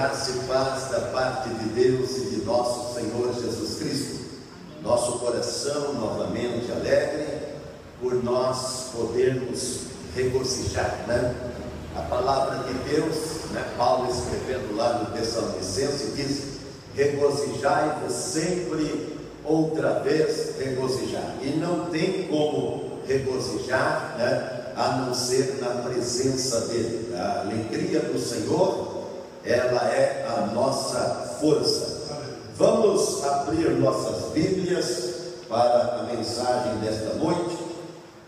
graça e paz da parte de Deus e de nosso Senhor Jesus Cristo. Nosso coração novamente alegre por nós podermos regozijar, né? A palavra de Deus, né? Paulo escrevendo lá no Tessalonicenses diz: regozijai-vos sempre, outra vez regozijar. E não tem como regozijar, né, a não ser na presença dele. A alegria do Senhor, ela é a nossa força. Vamos abrir nossas Bíblias para a mensagem desta noite,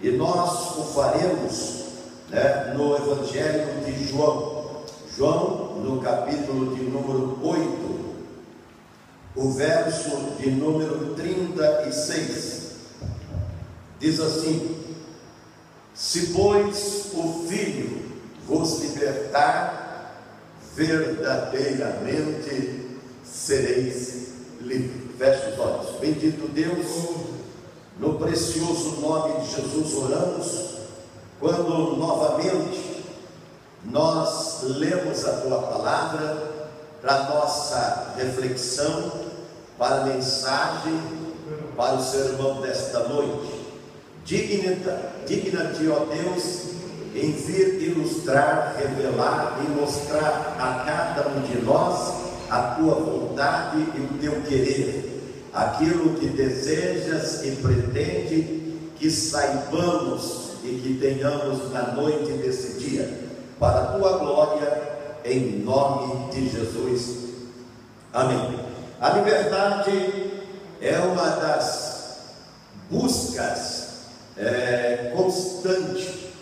e nós o faremos, né, no Evangelho de João. João, no capítulo de número 8, o verso de número 36, diz assim: se pois o Filho vos libertar, verdadeiramente sereis livres. Feche os olhos. Bendito Deus, no precioso nome de Jesus oramos, quando novamente nós lemos a Tua Palavra para nossa reflexão, para a mensagem, para o sermão desta noite. Digna-te, ó Deus, em vir ilustrar, revelar e mostrar a cada um de nós a Tua vontade e o Teu querer, aquilo que desejas e pretende que saibamos e que tenhamos na noite desse dia, para a Tua glória, em nome de Jesus. Amém. A liberdade é uma das buscas constante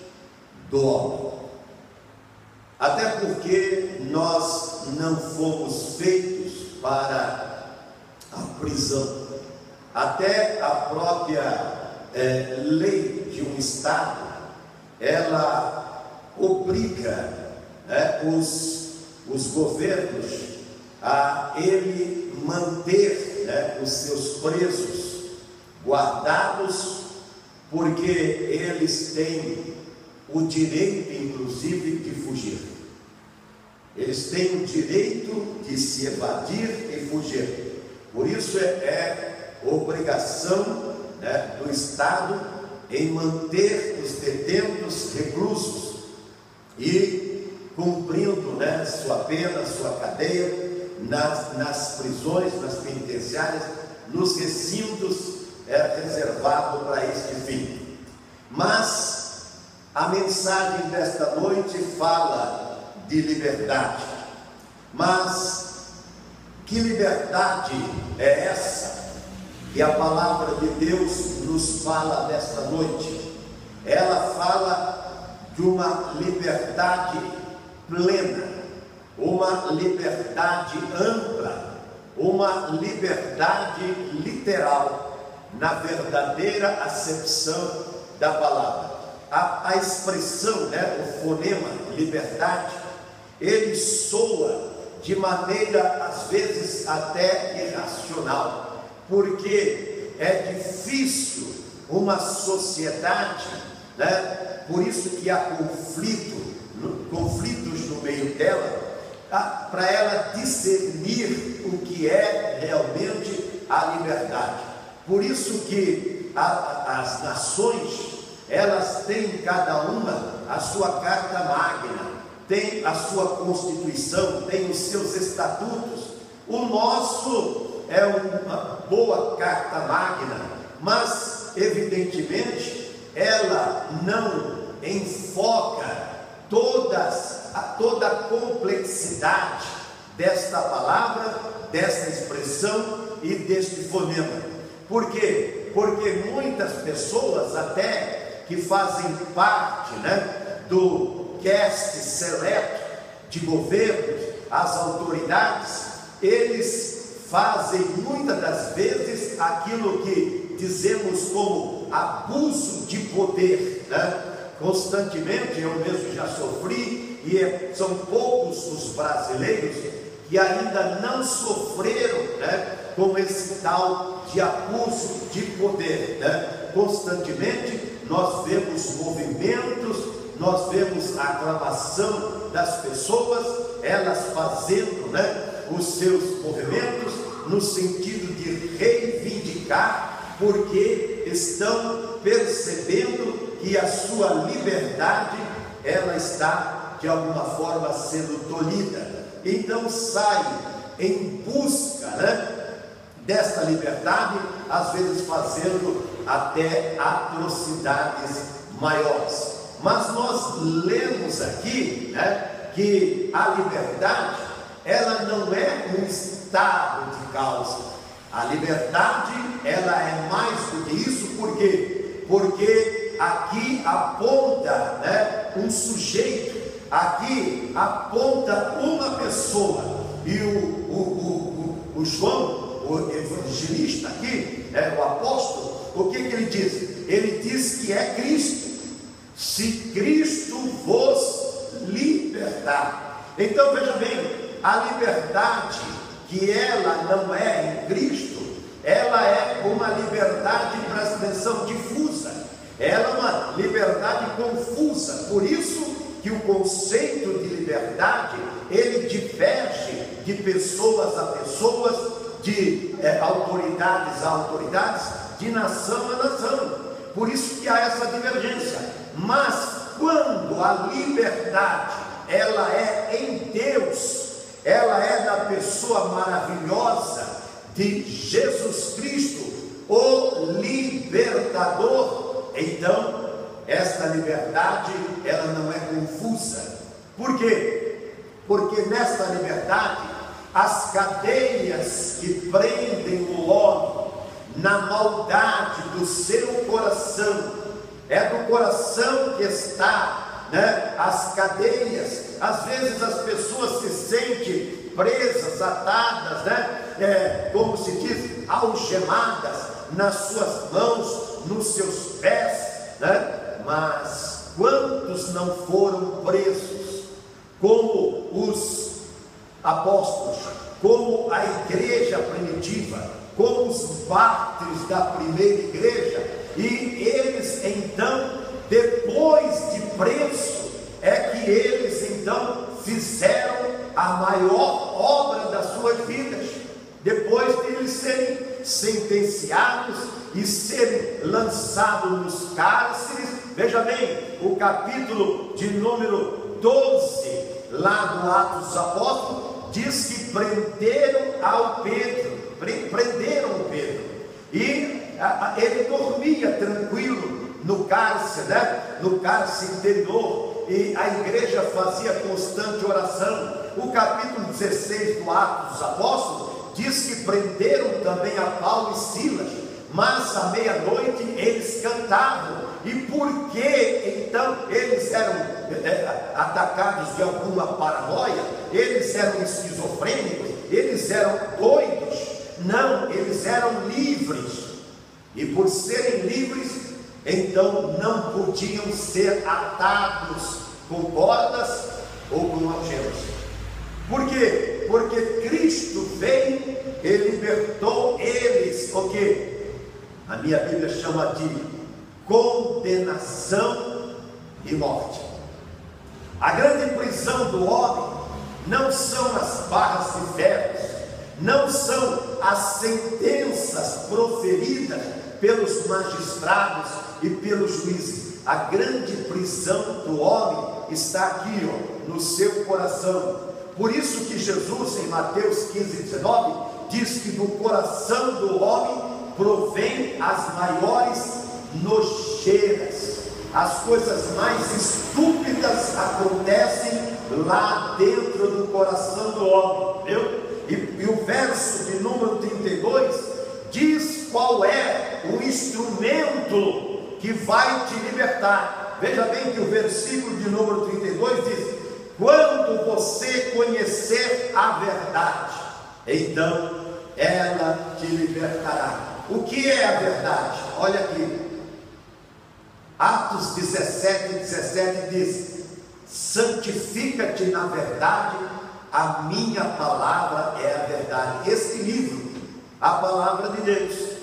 do homem, até porque nós não fomos feitos para a prisão. Até a própria lei de um estado, ela obriga, né, os governos a ele manter, né, os seus presos guardados, porque eles têm o direito, inclusive, de fugir. Eles têm o direito de se evadir e fugir. Por isso é obrigação, né, do Estado em manter os detentos reclusos e cumprindo, né, sua pena, sua cadeia, nas prisões, nas penitenciárias, nos recintos reservados para este fim. Mas a mensagem desta noite fala de liberdade. Mas que liberdade é essa que a palavra de Deus nos fala desta noite? Ela fala de uma liberdade plena, uma liberdade ampla, uma liberdade literal, na verdadeira acepção da palavra. A expressão, né, o fonema liberdade, ele soa de maneira às vezes até irracional, porque é difícil uma sociedade, né, por isso que há conflitos no meio dela, para ela discernir o que é realmente a liberdade. Por isso que as nações, elas têm cada uma a sua carta magna, tem a sua constituição, tem os seus estatutos. O nosso é uma boa carta magna, mas evidentemente ela não enfoca toda a complexidade desta palavra, desta expressão e deste fonema. Por quê? Porque muitas pessoas até que fazem parte, né, do cast seleto de governos, as autoridades, eles fazem muitas das vezes aquilo que dizemos como abuso de poder, né? Constantemente, eu mesmo já sofri, e são poucos os brasileiros que ainda não sofreram, né, com esse tal de abuso de poder, né? Constantemente nós vemos movimentos, nós vemos a aclamação das pessoas elas fazendo, os seus movimentos no sentido de reivindicar, porque estão percebendo que a sua liberdade, ela está de alguma forma sendo tolhida. Então sai em busca, desta liberdade, às vezes fazendo até atrocidades maiores. Mas nós lemos aqui, que a liberdade, ela não é um estado de causa. A liberdade, ela é mais do que isso. Por quê? Porque aqui aponta, um sujeito, aqui aponta uma pessoa. E o João, o evangelista aqui, o apóstolo, o que ele diz? Ele diz que é Cristo. Se Cristo vos libertar. Então veja bem, a liberdade que ela não é em Cristo, ela é uma liberdade, presta atenção, difusa. Ela é uma liberdade confusa. Por isso que o conceito de liberdade, ele diverge de pessoas a pessoas, de autoridades a autoridades, de nação a nação. Por isso que há essa divergência. Mas quando a liberdade, ela é em Deus, ela é da pessoa maravilhosa de Jesus Cristo, o libertador, então esta liberdade, ela não é confusa. Por quê? Porque nesta liberdade, as cadeias que prendem o homem na maldade do seu coração, é do coração que está, as cadeias. Às vezes as pessoas se sentem presas, atadas, como se diz, algemadas nas suas mãos, nos seus pés, mas quantos não foram presos, como os apóstolos, como a igreja primitiva, como os mártires da primeira igreja? E eles então, depois de preso, é que eles então fizeram a maior obra das suas vidas. Depois de eles serem sentenciados e serem lançados nos cárceres, veja bem, o capítulo de número 12, lá do Atos dos Apóstolos, diz que prenderam ao Pedro, prenderam o Pedro, e ele dormia tranquilo no cárcere, no cárcere interior, e a igreja fazia constante oração. O capítulo 16 do Atos dos Apóstolos diz que prenderam também a Paulo e Silas, mas à meia-noite eles cantavam. E por que então eles eram atacados de alguma paranoia? Eles eram esquizofrênicos? Eles eram doidos? Não, eles eram livres. E por serem livres, então não podiam ser atados com cordas ou com algemas. Por quê? Porque Cristo veio e libertou eles. O que a minha Bíblia chama de condenação e morte. A grande prisão do homem não são as barras de ferro, não são as sentenças proferidas pelos magistrados e pelos juízes. A grande prisão do homem está aqui, no seu coração. Por isso que Jesus, em Mateus 15:19, diz que do coração do homem provém as maiores nojeiras. As coisas mais estúpidas acontecem lá dentro do coração do homem, viu? E o verso de número 32 diz qual é o instrumento que vai te libertar. Veja bem que o versículo de número 32 diz: quando você conhecer a verdade, então ela te libertará. O que é a verdade? Olha aqui, Atos 17:17 diz: santifica-te na verdade, a minha palavra é a verdade. Este livro, a palavra de Deus.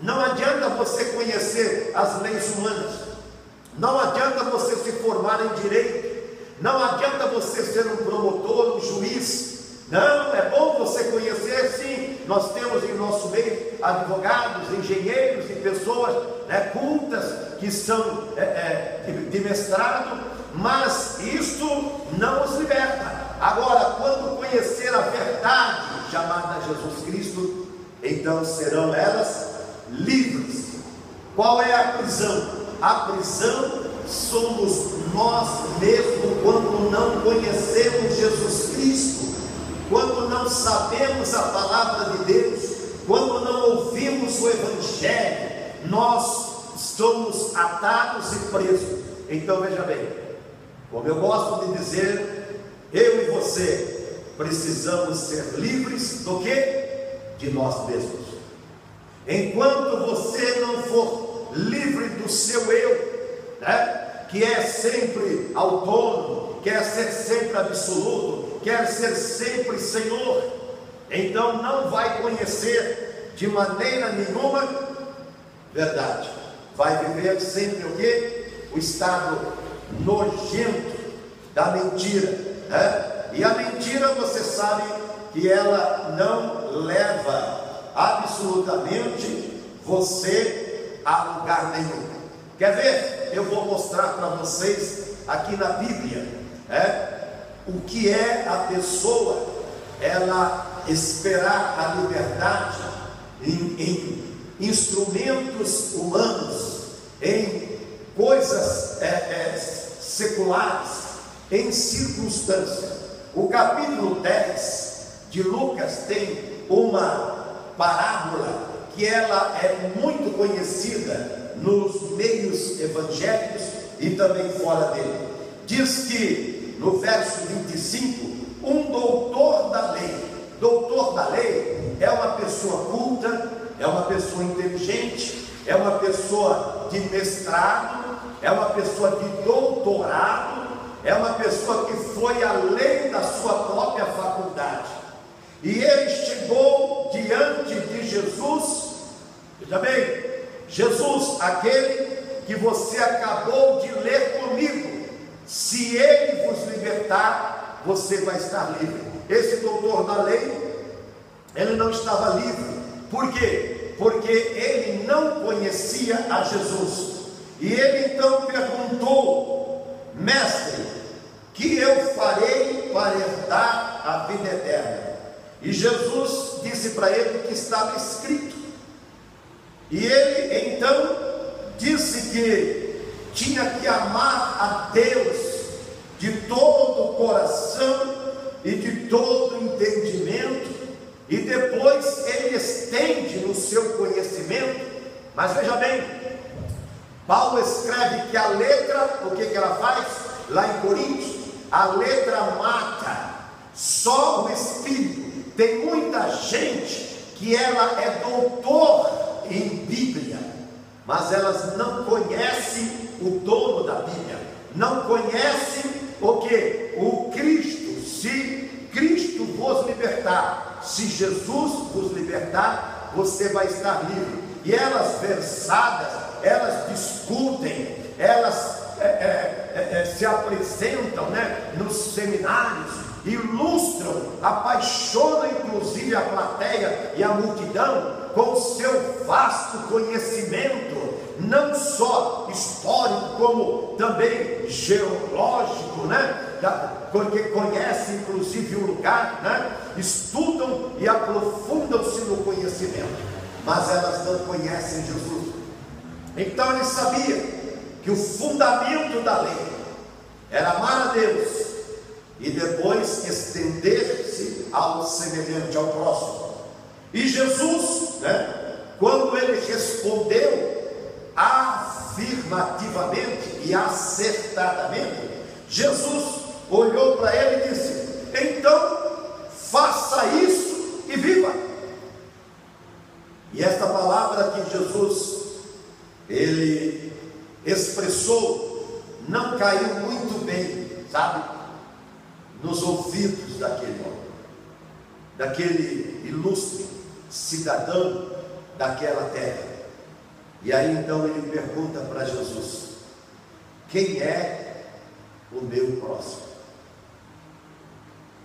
Não adianta você conhecer as leis humanas, não adianta você se formar em direito, Não adianta você ser um promotor, um juiz. Não, é bom você conhecer, sim. Nós temos em nosso meio advogados, engenheiros e pessoas cultas que são de mestrado, mas isso não os liberta. Agora, quando conhecer a verdade chamada Jesus Cristo, então serão elas livres. Qual é a prisão? A prisão somos nós mesmos quando não conhecemos Jesus Cristo, quando não sabemos a palavra de Deus, quando não ouvimos o Evangelho, nós somos atados e presos. Então veja bem, como eu gosto de dizer, eu e você precisamos ser livres do que? De nós mesmos. Enquanto você não for livre do seu eu, que é sempre autônomo, quer ser sempre absoluto, quer ser sempre Senhor, então não vai conhecer de maneira nenhuma verdade. Vai viver sempre o quê? O estado nojento da mentira, E a mentira, você sabe que ela não leva absolutamente você a lugar nenhum. Quer ver? Eu vou mostrar para vocês aqui na Bíblia, o que é a pessoa ela esperar a liberdade em instrumentos humanos, em coisas seculares, em circunstâncias. O capítulo 10 de Lucas tem uma parábola que ela é muito conhecida nos meios evangélicos e também fora dele. Diz que no verso 25, um doutor da lei é uma pessoa culta, é uma pessoa inteligente, é uma pessoa de mestrado, é uma pessoa de doutorado, é uma pessoa que foi além da sua própria faculdade. E ele chegou diante de Jesus. Veja bem, Jesus, aquele que você acabou de ler comigo, se ele vos libertar, você vai estar livre. Esse doutor da lei, ele não estava livre. Por quê? Porque ele não conhecia a Jesus. E ele então perguntou: mestre, que eu farei para herdar a vida eterna? E Jesus disse para ele que estava escrito. E ele então disse que tinha que amar a Deus de todo o coração e de todo o entendimento. E depois ele estende no seu conhecimento. Mas veja bem, Paulo escreve que a letra, o que ela faz? Lá em Coríntios, a letra mata, só o Espírito. Tem muita gente que ela é doutor em Bíblia, mas elas não conhecem o dono da Bíblia, não conhecem o que? O Cristo. Se Cristo vos libertar, se Jesus vos libertar, você vai estar livre. E elas versadas, elas discutem, elas se apresentam nos seminários, ilustram, apaixonam inclusive a plateia e a multidão com o seu vasto conhecimento, não só histórico, como também geológico, porque conhecem inclusive o lugar, estudam e aprofundam-se no conhecimento, mas elas não conhecem Jesus. Então ele sabia que o fundamento da lei era amar a Deus e depois estender-se ao semelhante, ao próximo. E Jesus, quando ele respondeu afirmativamente e acertadamente, Jesus olhou para ele e disse: então faça isso e viva. E esta palavra que Jesus ele expressou não caiu muito bem, sabe, nos ouvidos daquele homem, daquele ilustre cidadão daquela terra. E aí então ele pergunta para Jesus: quem é o meu próximo?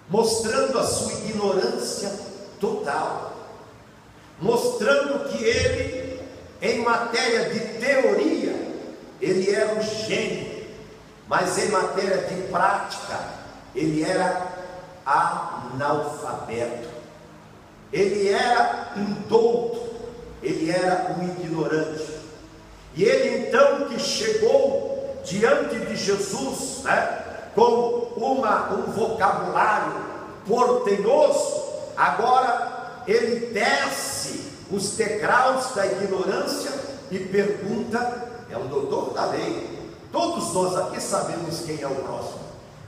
mostrando a sua ignorância total, mostrando que ele, em matéria de teoria, ele era um gênio, mas em matéria de prática, ele era analfabeto, ele era indouto, ele era um ignorante. E ele então, que chegou diante de Jesus, com um vocabulário portentoso, agora ele desce os degraus da ignorância e pergunta, é um doutor da lei, todos nós aqui sabemos quem é o próximo.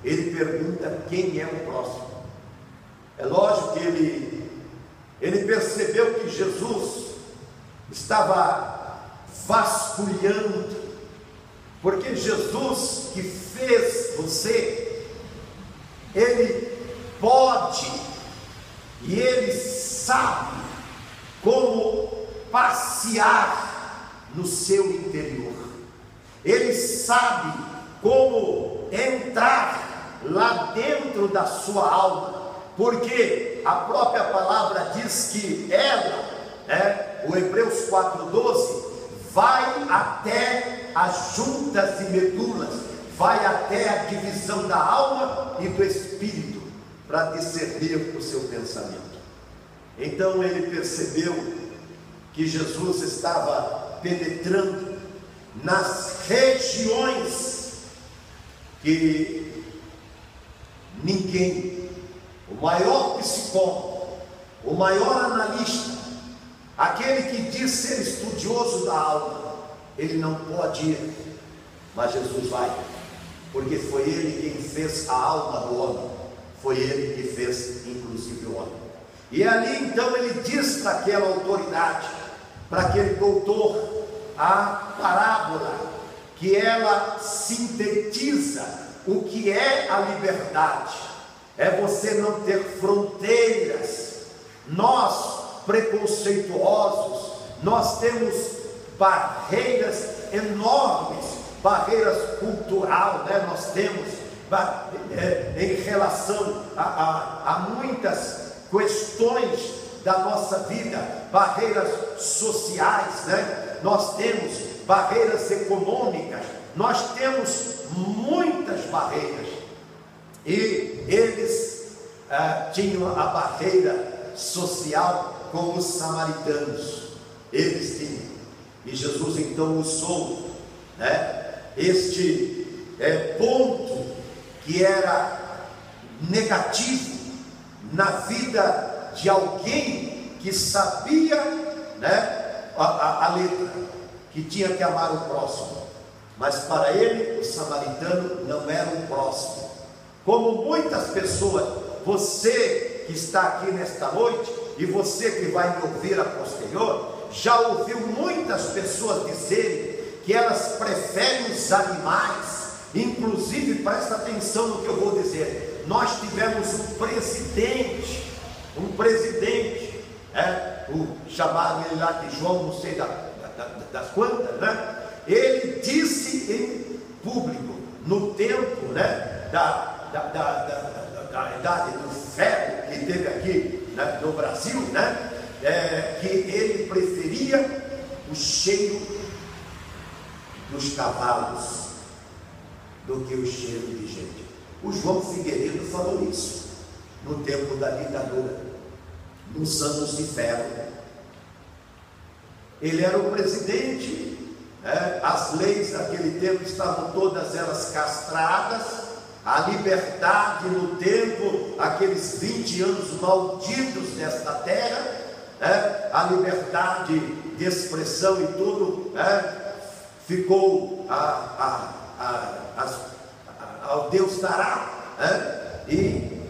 Ele pergunta quem é o próximo. É lógico que ele percebeu que Jesus estava vasculhando, porque Jesus que fez você, ele pode e ele sabe como passear no seu interior, ele sabe como entrar lá dentro da sua alma, porque a própria palavra diz que ela, o Hebreus 4,12, vai até as juntas e medulas, vai até a divisão da alma e do espírito, para discernir o seu pensamento. Então ele percebeu que Jesus estava penetrando nas regiões que ninguém, o maior psicólogo, o maior analista, aquele que diz ser estudioso da alma, ele não pode ir, mas Jesus vai, porque foi ele quem fez a alma do homem, foi ele que fez inclusive o homem. E ali então ele diz para aquela autoridade, para aquele doutor, a parábola, que ela sintetiza o que é a liberdade, é você não ter fronteiras. Nós, preconceituosos, nós temos barreiras enormes, barreiras culturais, nós temos em relação a muitas questões da nossa vida, barreiras sociais, nós temos barreiras econômicas, nós temos muitas barreiras, e eles tinham a barreira social com os samaritanos, eles tinham, e Jesus então usou este ponto que era negativo na vida de alguém que sabia a letra, que tinha que amar o próximo, mas para ele o samaritano não era o próximo. Como muitas pessoas, você que está aqui nesta noite e você que vai me ouvir a posterior, já ouviu muitas pessoas dizerem que elas preferem os animais. Inclusive, presta atenção no que eu vou dizer, nós tivemos um presidente, chamaram ele lá de João, não sei das quantas, ele disse em público, no tempo da idade do ferro que teve aqui no Brasil, que ele preferia o cheiro dos cavalos do que o cheiro de gente. O João Figueiredo falou isso no tempo da ditadura, nos anos de ferro. Ele era o presidente, as leis daquele tempo estavam todas elas castradas, a liberdade no tempo, aqueles 20 anos malditos desta terra, a liberdade de expressão e tudo, ficou ao Deus dará, e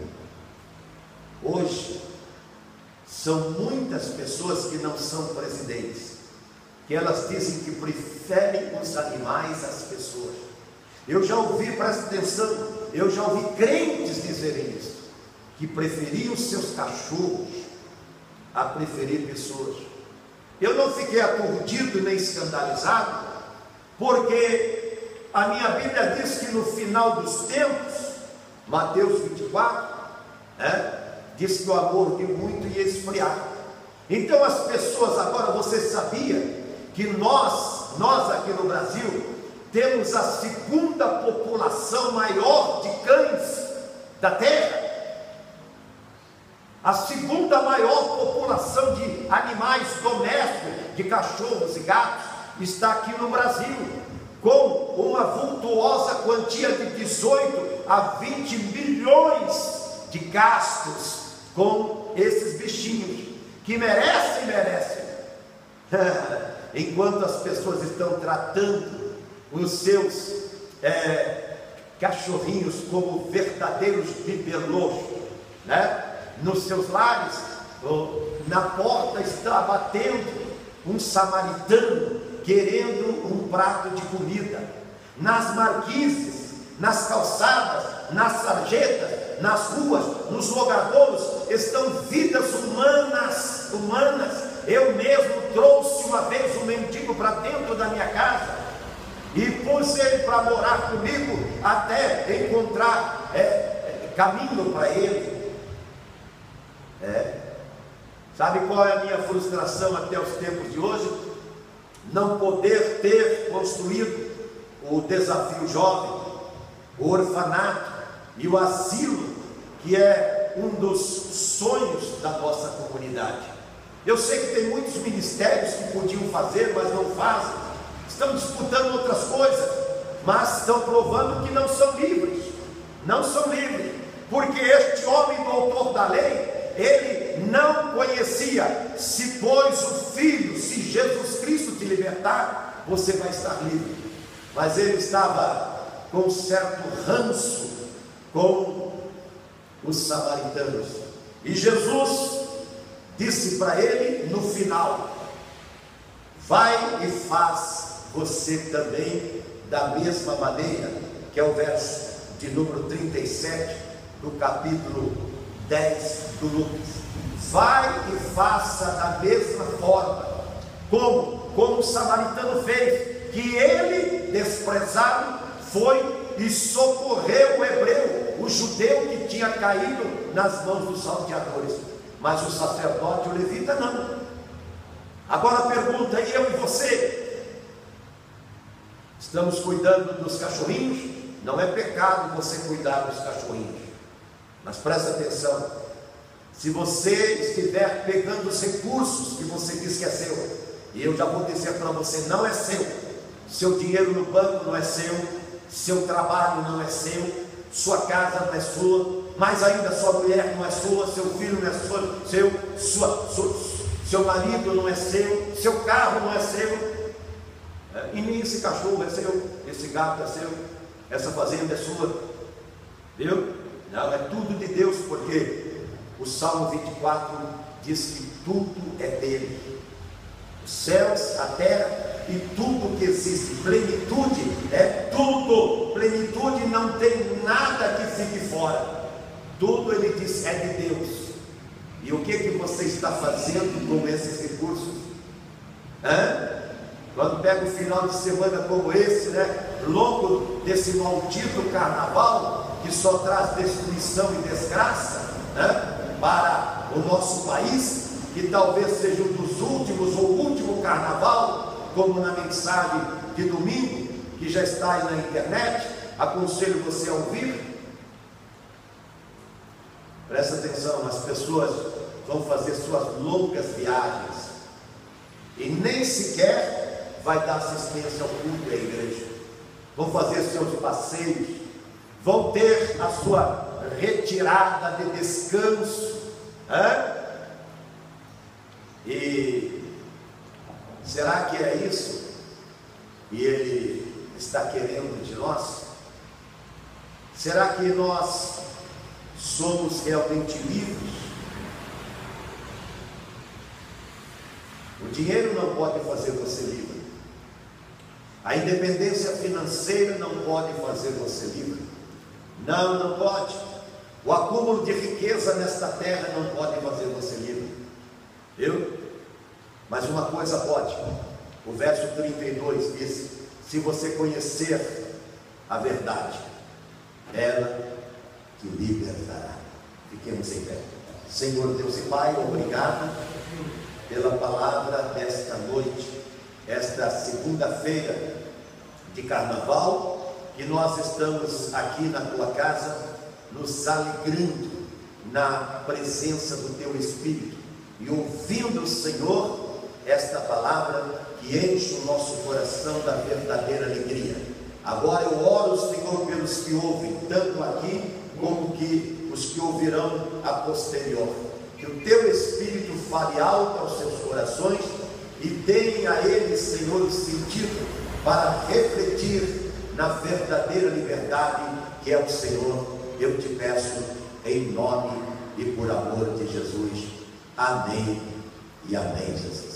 hoje são muitas pessoas que não são presidentes, que elas dizem que preferem os animais às pessoas. Eu já ouvi, presta atenção, eu já ouvi crentes dizerem isso, que preferiam os seus cachorros a preferir pessoas. Eu não fiquei aturdido nem escandalizado, porque a minha Bíblia diz que no final dos tempos, Mateus 24, né? Diz que o amor de muito ia esfriar. Então as pessoas, agora você sabia que nós aqui no Brasil temos a segunda população maior de cães da terra? A segunda maior população de animais domésticos, de cachorros e gatos, está aqui no Brasil, com uma vultuosa quantia de 18 a 20 milhões de gastos com esses bichinhos, que merecem. Enquanto as pessoas estão tratando os seus cachorrinhos como verdadeiros bibelôs, né? Nos seus lares, na porta está batendo um samaritano querendo um prato de comida. Nas marquises, nas calçadas, nas sarjetas, nas ruas, nos logradouros estão vidas humanas. Eu mesmo trouxe uma vez um mendigo para dentro da minha casa e pus ele para morar comigo até encontrar caminho para ele. Sabe qual é a minha frustração até os tempos de hoje? Não poder ter construído o Desafio Jovem, o orfanato e o asilo, que é um dos sonhos da nossa comunidade. Eu sei que tem muitos ministérios que podiam fazer, mas não fazem. Estão disputando outras coisas, mas estão provando que não são livres. Não são livres, porque este homem doutor da lei, ele não conhecia: se pois o Filho, se Jesus Cristo te libertar, você vai estar livre. Mas ele estava com um certo ranço com os samaritanos, e Jesus disse para ele no final: vai e faz você também da mesma maneira, que é o verso de número 37 do capítulo 10 do Lucas. Vai e faça da mesma forma, como o samaritano fez, que ele, desprezado, foi e socorreu o hebreu, o judeu que tinha caído nas mãos dos salteadores. Mas o sacerdote, o levita, não. Agora a pergunta é: eu e você, estamos cuidando dos cachorrinhos? Não é pecado você cuidar dos cachorrinhos, mas presta atenção: se você estiver pegando os recursos que você diz que é seu, e eu já vou dizer para você, não é seu dinheiro no banco não é seu trabalho não é sua casa não é sua, mais ainda sua mulher não é sua, seu filho não é seu marido não é seu carro não é seu, e nem esse cachorro é seu, esse gato é seu, essa fazenda é sua, viu? Não, é tudo de Deus, porque o Salmo 24 diz que tudo é dele, os céus, a terra e tudo que existe. Plenitude é tudo, plenitude não tem nada que fique fora, tudo ele diz é de Deus. E o que você está fazendo com esses recursos? Quando pega um final de semana como esse, longo desse maldito carnaval, que só traz destruição e desgraça, para o nosso país, que talvez seja um dos últimos ou último carnaval, como na mensagem de domingo, que já está aí na internet, aconselho você a ouvir. Presta atenção: as pessoas vão fazer suas longas viagens e nem sequer vai dar assistência ao culto da igreja, vão fazer seus passeios, vão ter a sua retirada de descanso, e será que é isso que ele está querendo de nós? Será que nós somos realmente livres? O dinheiro não pode fazer você livre, a independência financeira não pode fazer você livre, não pode. O acúmulo de riqueza nesta terra não pode fazer você livre, viu? Mas uma coisa pode. O verso 32 diz: se você conhecer a verdade, ela te libertará. Fiquemos em pé. Senhor Deus e Pai, obrigado pela palavra desta noite, esta segunda-feira de carnaval, que nós estamos aqui na tua casa, nos alegrando na presença do teu Espírito e ouvindo, Senhor, esta palavra que enche o nosso coração da verdadeira alegria. Agora eu oro, Senhor, pelos que ouvem, tanto aqui como que os que ouvirão a posterior. Que o teu Espírito fale alto aos seus corações e deem a eles, Senhor, o sentido para refletir na verdadeira liberdade que é o Senhor. Eu te peço em nome e por amor de Jesus. Amém e amém, Jesus.